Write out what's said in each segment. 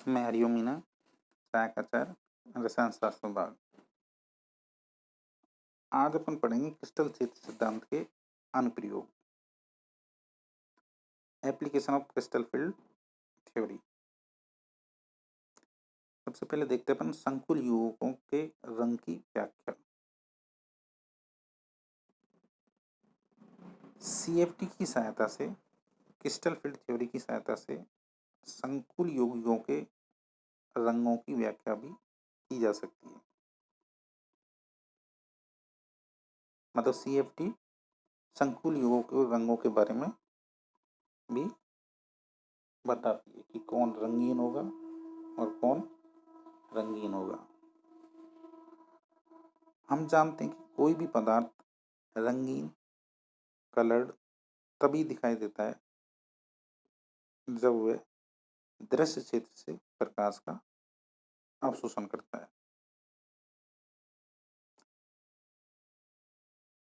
मैं हरिओम मीना, सहायक आचार्य, रसायन शास्त्र विभाग। आज अपन पढ़ेंगे क्रिस्टल क्षेत्र सिद्धांत के अनुप्रयोग, application of crystal field theory. सबसे पहले देखते हैं अपन संकुल युग्मकों के रंग की व्याख्या। सीएफटी की सहायता से, क्रिस्टल फील्ड थ्योरी की सहायता से संकुल यौगिकों के रंगों की व्याख्या भी की जा सकती है। मतलब सीएफटी संकुल यौगिकों के रंगों के बारे में भी बताती है कि कौन रंगीन होगा और कौन रंगीन होगा। हम जानते हैं कि कोई भी पदार्थ रंगीन, कलर्ड तभी दिखाई देता है जब वह दृश्य क्षेत्र से प्रकाश का अवशोषण करता है।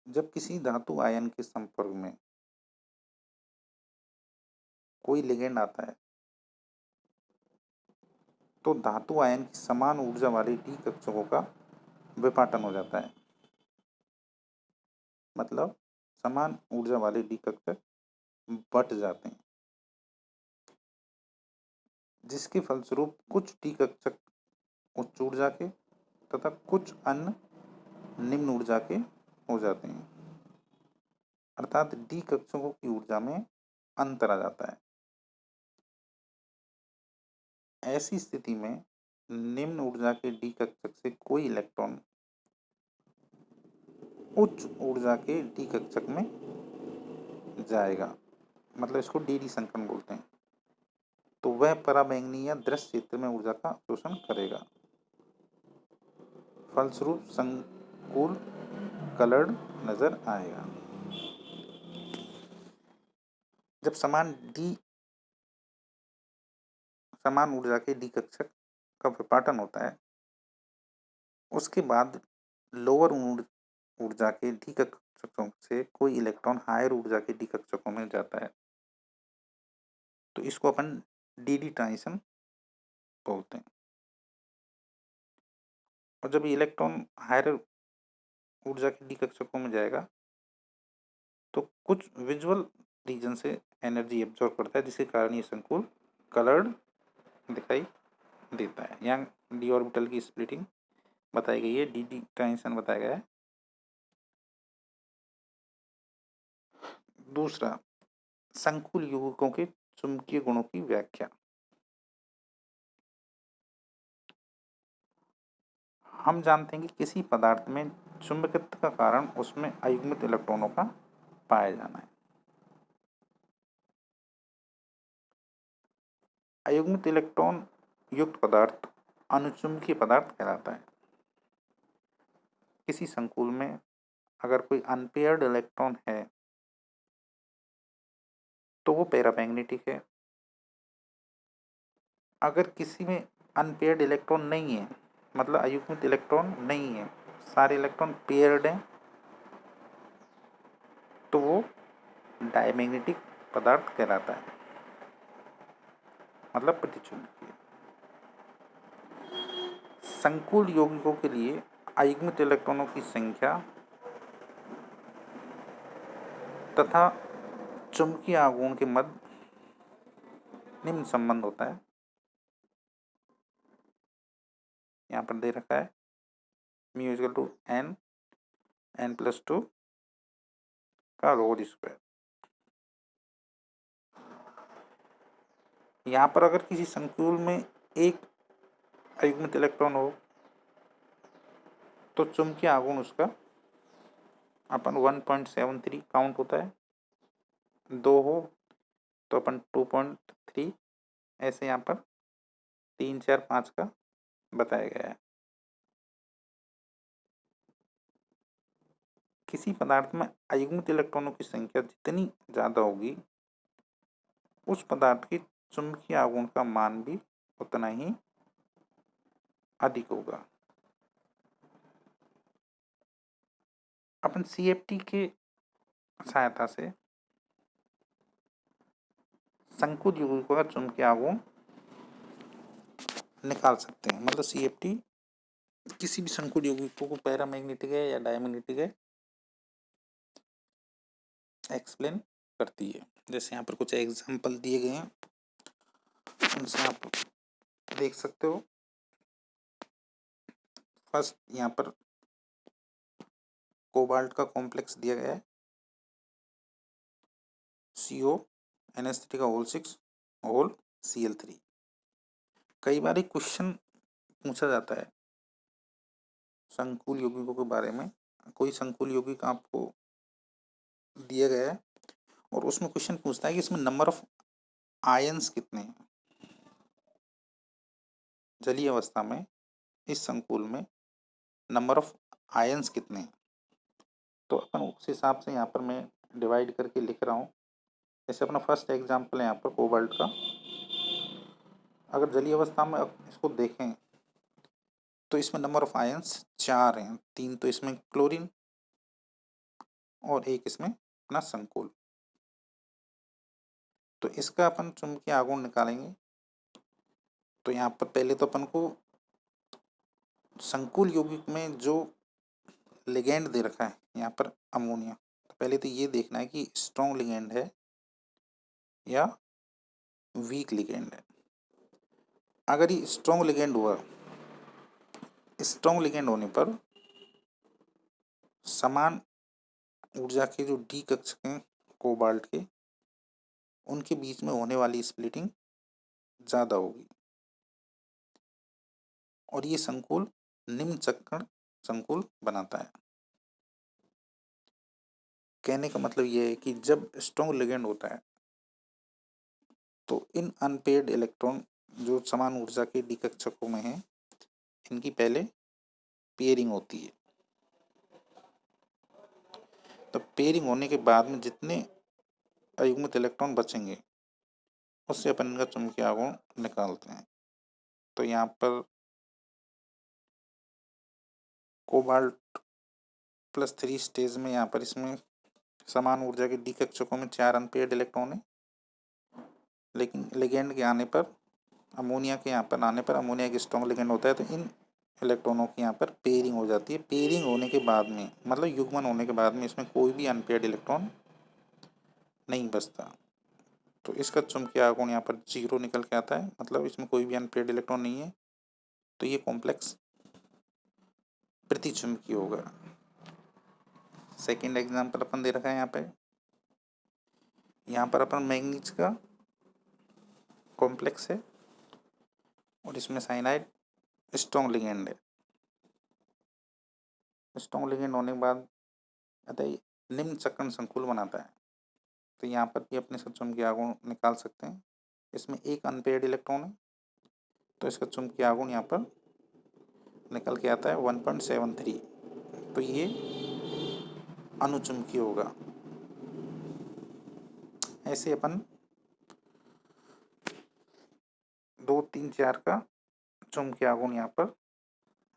जब किसी धातु आयन के संपर्क में कोई लिगेंड आता है तो धातु आयन की समान ऊर्जा वाली डी कक्षकों का विपाटन हो जाता है। मतलब समान ऊर्जा वाले डी कक्षक बट जाते हैं, जिसके फलस्वरूप कुछ डी कक्षक उच्च ऊर्जा के तथा कुछ अन्य निम्न ऊर्जा के हो जाते हैं। अर्थात डी कक्षकों की ऊर्जा में अंतर आ जाता है। ऐसी स्थिति में निम्न ऊर्जा के डी कक्षक से कोई इलेक्ट्रॉन उच्च ऊर्जा के डी कक्षक में जाएगा, मतलब इसको डी संकरण बोलते हैं, तो वह पराबैंगनी या दृश्य क्षेत्र में ऊर्जा का अवशोषण करेगा। फलस्वरूप संकुल कलर्ड नजर आएगा। जब समान ऊर्जा के डी कक्षक का विपाटन होता है, उसके बाद लोअर ऊर्जा के डी कक्षकों से कोई इलेक्ट्रॉन हायर ऊर्जा के डी कक्षकों में जाता है, तो इसको अपन डी ट्रांजिशन बोलते हैं। और जब इलेक्ट्रॉन हायर ऊर्जा के डी कक्षकों में जाएगा तो कुछ विजुअल रीजन से एनर्जी एब्जॉर्ब करता है, जिसके कारण ये संकुल कलर्ड दिखाई देता है। यहाँ डी ऑर्बिटल की स्प्लिटिंग बताई गई है, डी ट्रांजिशन बताया गया है। दूसरा, संकुल यौगिकों के चुंबकीय गुणों की व्याख्या। हम जानते हैं कि किसी पदार्थ में चुंबकत्व का कारण उसमें अयुग्मित इलेक्ट्रॉनों का पाया जाना है। अयुग्मित इलेक्ट्रॉन युक्त पदार्थ अनुचुंबकीय पदार्थ कहलाता है। किसी संकुल में अगर कोई अनपेयर्ड इलेक्ट्रॉन है तो वो पैरामैग्नेटिक है। अगर किसी में अनपेयर्ड इलेक्ट्रॉन नहीं है, मतलब अयुग्मित इलेक्ट्रॉन नहीं है, सारे इलेक्ट्रॉन पेयर्ड हैं, तो वो डायमैग्नेटिक पदार्थ कहलाता है, मतलब प्रतिचुंबकीय। संकुल यौगिकों के लिए अयुग्मित इलेक्ट्रॉनों की संख्या तथा चुंबकीय आघूर्ण के मध्य निम्न संबंध होता है। यहाँ पर दे रखा है म्यू इक्वल टू n+2 का होल स्क्वायर। यहाँ पर अगर किसी संकुल में एक अयुग्मित इलेक्ट्रॉन हो तो चुंबकीय आघूर्ण उसका अपन 1.73 काउंट होता है, 2 हो तो अपन 2.3, ऐसे यहाँ पर 3, 4, 5 का बताया गया है। किसी पदार्थ में अयुग्मित इलेक्ट्रॉनों की संख्या जितनी ज़्यादा होगी उस पदार्थ की चुंबकीय आघूर्ण का मान भी उतना ही अधिक होगा। अपन सीएफटी के सहायता से संकुल यौगिकों का चुंबकीय आघूर्ण निकाल सकते हैं। मतलब CFT किसी भी संकुल यौगिकों को पैरामैग्नेटिक है या डायमैग्नेटिक है एक्सप्लेन करती है। जैसे यहाँ पर कुछ एग्जाम्पल दिए गए हैं, उनसे आप देख सकते हो। फर्स्ट यहाँ पर कोबाल्ट का कॉम्प्लेक्स दिया गया है, CONH3 होल Cl3। कई बार एक क्वेश्चन पूछा जाता है संकुल यौगिकों के बारे में। कोई संकुल यौगिक आपको दिया गया है और उसमें क्वेश्चन पूछता है कि इसमें नंबर ऑफ आयंस कितने हैं। जलीय अवस्था में इस संकुल में नंबर ऑफ आयंस कितने हैं, तो अपन उस हिसाब से यहाँ पर मैं डिवाइड करके लिख रहा हूँ। जैसे अपना फर्स्ट एग्जांपल है यहाँ पर कोबाल्ट का। अगर जलीय अवस्था में इसको देखें तो इसमें नंबर ऑफ आयंस 4 हैं। 3 तो इसमें क्लोरीन और 1 इसमें अपना संकुल। तो इसका अपन चुंबकीय आघूर्ण निकालेंगे। तो यहाँ पर पहले तो अपन को संकुल यौगिक में जो लिगेंड दे रखा है यहाँ पर अमोनिया, तो पहले तो ये देखना है कि स्ट्रॉन्ग लिगेंड है या वीक लिगेंड है। अगर ये स्ट्रॉन्ग लिगेंड हुआ, स्ट्रॉन्ग लिगेंड होने पर समान ऊर्जा के जो डी कक्षक हैं कोबाल्ट के, उनके बीच में होने वाली स्प्लिटिंग ज़्यादा होगी और ये संकुल निम्न चक्रण संकुल बनाता है। कहने का मतलब ये है कि जब स्ट्रॉन्ग लिगेंड होता है तो इन अनपेयर्ड इलेक्ट्रॉन जो समान ऊर्जा के डी कक्षकों में हैं, इनकी पहले पेयरिंग होती है। तो पेयरिंग होने के बाद में जितने अयुग्मित इलेक्ट्रॉन बचेंगे उससे अपन इनका चुंबकीय आघूर्ण निकालते हैं। तो यहाँ पर कोबाल्ट +3 स्टेज में यहाँ पर इसमें समान ऊर्जा के डी कक्षकों में 4 अनपेयर्ड इलेक्ट्रॉन है, लेकिन लिगेंड के आने पर अमोनिया के यहाँ पर आने पर अमोनिया एक स्ट्रॉन्ग लिगेंड होता है, तो इन इलेक्ट्रॉनों की यहाँ पर पेयरिंग हो जाती है। पेयरिंग होने के बाद में मतलब युग्मन होने के बाद में इसमें कोई भी अनपेयर्ड इलेक्ट्रॉन नहीं बचता, तो इसका चुंबकीय आघूर्ण यहाँ पर 0 निकल के आता है। मतलब इसमें कोई भी अनपेयर्ड इलेक्ट्रॉन नहीं है, तो ये कॉम्प्लेक्स प्रतिचुंबकीय होगा। सेकेंड एग्जाम्पल अपन दे रखा है यहाँ पर अपन मैंगनीज का कॉम्प्लेक्स है और इसमें साइनाइड स्ट्रॉन्ग लिगेंड है। स्ट्रॉन्ग लिगेंड होने के बाद अतः निम्न चक्रण संकुल बनाता है। तो यहाँ पर भी अपने चुंबकीय आघूर्ण निकाल सकते हैं। इसमें एक अनपेयर्ड इलेक्ट्रॉन है, तो इसका चुंबकीय आघूर्ण यहाँ पर निकल के आता है 1.73। तो ये अनुचुंबकीय होगा। ऐसे अपन 2, 3, 4 का चुंबकीय आघूर्ण यहाँ पर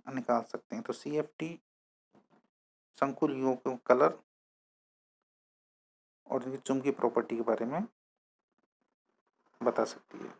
निकाल सकते हैं। तो CFT संकुल युग्मों के कलर और इनकी चुंबकीय प्रॉपर्टी के बारे में बता सकती है।